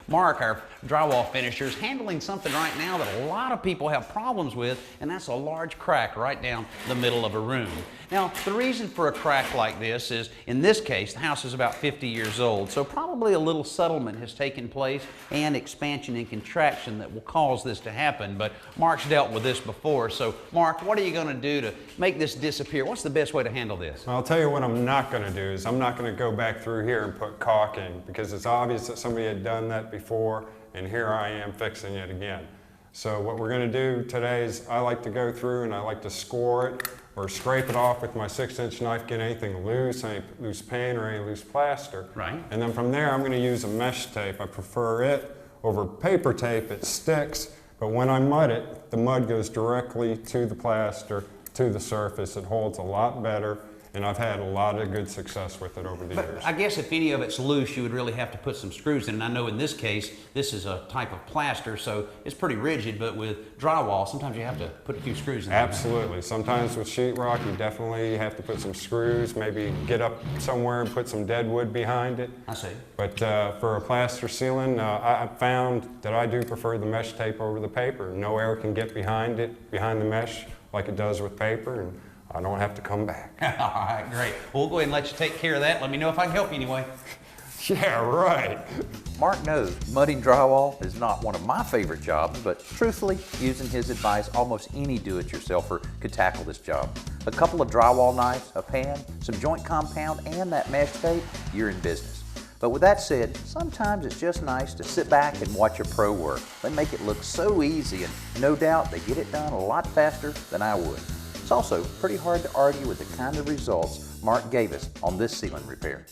Mark, our drywall finisher, is handling something right now that a lot of people have problems with, and that's a large crack right down the middle of a room. Now, the reason for a crack like this is, in this case, the house is about 50 years old, so probably a little settlement has taken place and expansion and contraction that will cause this to happen. But Mark's dealt with this before, so Mark, what are you going to do to make this disappear? What's the best way to handle this? I'll tell you what I'm not going to do is I'm not going to go back through here and put caulking, because it's obvious that somebody had done that before, and here I am fixing it again. So what we're going to do today is I like to go through and I like to score it or scrape it off with my 6-inch knife, get anything loose, any loose paint or any loose plaster. Right. And then from there I'm going to use a mesh tape. I prefer it over paper tape. It sticks, but when I mud it, the mud goes directly to the plaster, to the surface. It holds a lot better, and I've had a lot of good success with it over the years. I guess if any of it's loose, you would really have to put some screws in. And I know in this case, this is a type of plaster, so it's pretty rigid, but with drywall, sometimes you have to put a few screws in there. Absolutely. Sometimes with sheetrock, you definitely have to put some screws, maybe get up somewhere and put some dead wood behind it. I see. But for a plaster ceiling, I found that I do prefer the mesh tape over the paper. No air can get behind it, behind the mesh, like it does with paper, and I don't have to come back. All right, great. Well, we'll go ahead and let you take care of that. Let me know if I can help you anyway. Yeah, right. Mark knows mudding drywall is not one of my favorite jobs, but truthfully, using his advice, almost any do-it-yourselfer could tackle this job. A couple of drywall knives, a pan, some joint compound, and that mesh tape, you're in business. But with that said, sometimes it's just nice to sit back and watch a pro work. They make it look so easy, and no doubt they get it done a lot faster than I would. It's also pretty hard to argue with the kind of results Mark gave us on this ceiling repair.